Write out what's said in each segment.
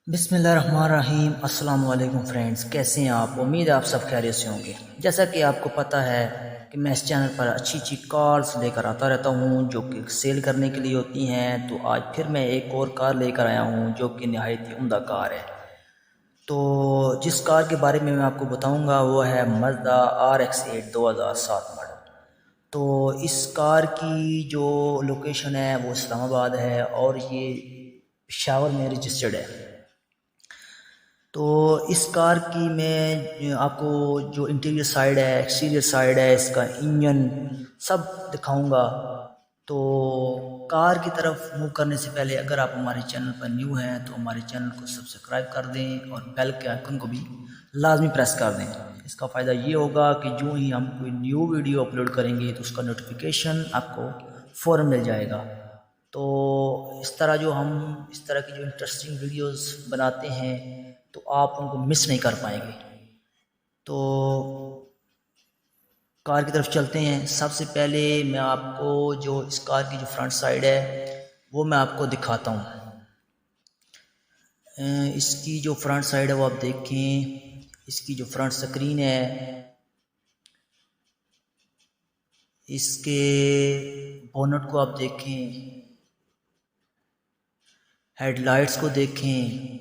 बिस्मिल्लाहिर्रहमानिर्रहीम। अस्सलाम वालेकुम फ्रेंड्स, कैसे हैं आप? उम्मीद है आप सब खैरियत से होंगे। जैसा कि आपको पता है कि मैं इस चैनल पर अच्छी अच्छी कार्स लेकर आता रहता हूं जो कि सेल करने के लिए होती हैं। तो आज फिर मैं एक और कार लेकर आया हूं जो कि नहायत ही उम्दा कार है। तो जिस कार के बारे में मैं आपको बताऊंगा वो है मज़दा RX-8 2007 मॉडल। तो इस कार की जो लोकेशन है वो इस्लामाबाद है और ये पेशावर में रजिस्टर्ड है। तो इस कार की मैं आपको जो इंटीरियर साइड है, एक्सटीरियर साइड है, इसका इंजन सब दिखाऊंगा। तो कार की तरफ मूव करने से पहले अगर आप हमारे चैनल पर न्यू हैं तो हमारे चैनल को सब्सक्राइब कर दें और बेल के आइकन को भी लाजमी प्रेस कर दें। इसका फ़ायदा ये होगा कि जो ही हम कोई न्यू वीडियो अपलोड करेंगे तो उसका नोटिफिकेशन आपको फ़ौरन मिल जाएगा। तो इस तरह इस तरह की जो इंटरेस्टिंग वीडियोस बनाते हैं तो आप उनको मिस नहीं कर पाएंगे। तो कार की तरफ चलते हैं। सबसे पहले मैं आपको जो इस कार की जो फ्रंट साइड है वो मैं आपको दिखाता हूँ। इसकी जो फ्रंट साइड है वो आप देखें। इसकी जो फ्रंट स्क्रीन है, इसके बोनट को आप देखें, हेडलाइट्स को देखें,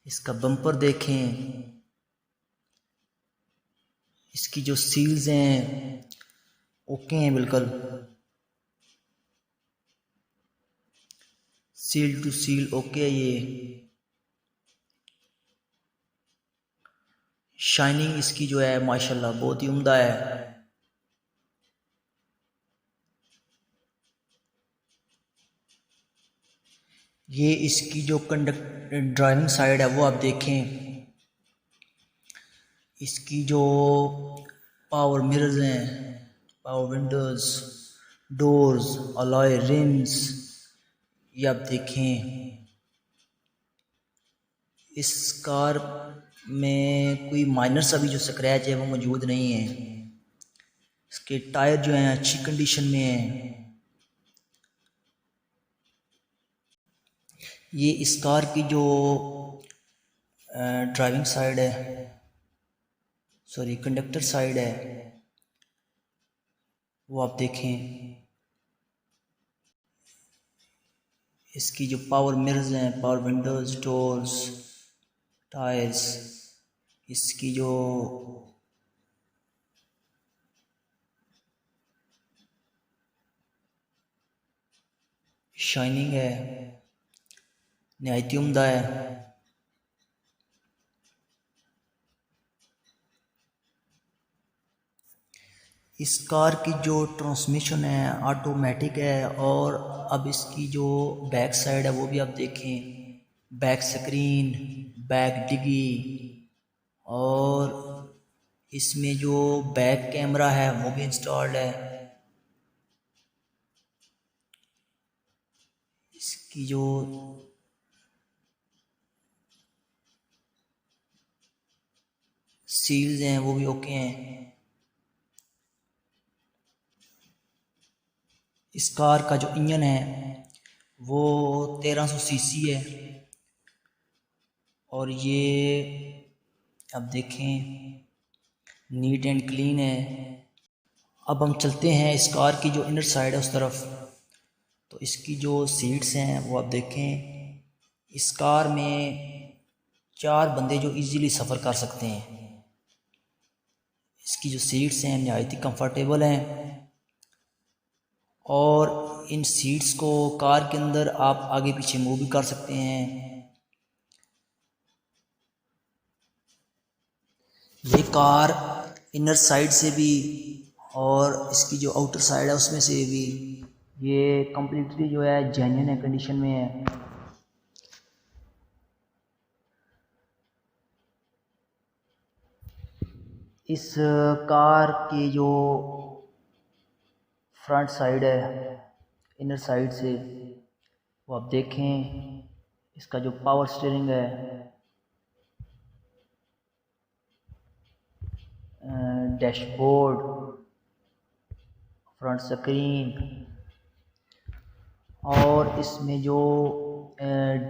इसका बम्पर देखें, इसकी जो सील्स हैं ओके हैं, बिल्कुल सील टू सील ओके है। ये शाइनिंग इसकी जो है माशाल्लाह बहुत ही उम्दा है। ये इसकी जो ड्राइविंग साइड है वो आप देखें। इसकी जो पावर मिरर्स हैं, power Windows, doors, alloy RIMS, ये आप देखें। इस कार में कोई माइनर सा भी जो स्क्रैच है वो मौजूद नहीं है। इसके टायर जो हैं अच्छी कंडीशन में हैं। ये इस कार की जो ड्राइविंग साइड है, सॉरी कंडक्टर साइड है, वो आप देखें। इसकी जो पावर मिरर्स हैं, पावर विंडोज़, डोर्स, टायर्स, इसकी जो शाइनिंग है नहायत ही उम्दा है। इस कार की जो ट्रांसमिशन है ऑटोमेटिक है। और अब इसकी जो बैक साइड है वो भी आप देखें। बैक स्क्रीन, बैक डिगी, और इसमें जो बैक कैमरा है वो भी इंस्टॉल्ड है। इसकी जो सील्स हैं वो भी ओके हैं। इस कार का जो इंजन है वो 1300 सीसी है और ये आप देखें नीट एंड क्लीन है। अब हम चलते हैं इस कार की जो इनर साइड है उस तरफ। तो इसकी जो सीट्स हैं वो आप देखें। इस कार में 4 बंदे जो इजीली सफ़र कर सकते हैं। इसकी जो सीट्स हैं नहायत ही कंफर्टेबल हैं और इन सीट्स को कार के अंदर आप आगे पीछे मूव भी कर सकते हैं। ये कार इनर साइड से भी और इसकी जो आउटर साइड है उसमें से भी ये कम्प्लीटली जो है जेन्युइन है, कंडीशन में है। इस कार की जो फ्रंट साइड है इनर साइड से वो आप देखें। इसका जो पावर स्टीयरिंग है, डैशबोर्ड, फ्रंट स्क्रीन, और इसमें जो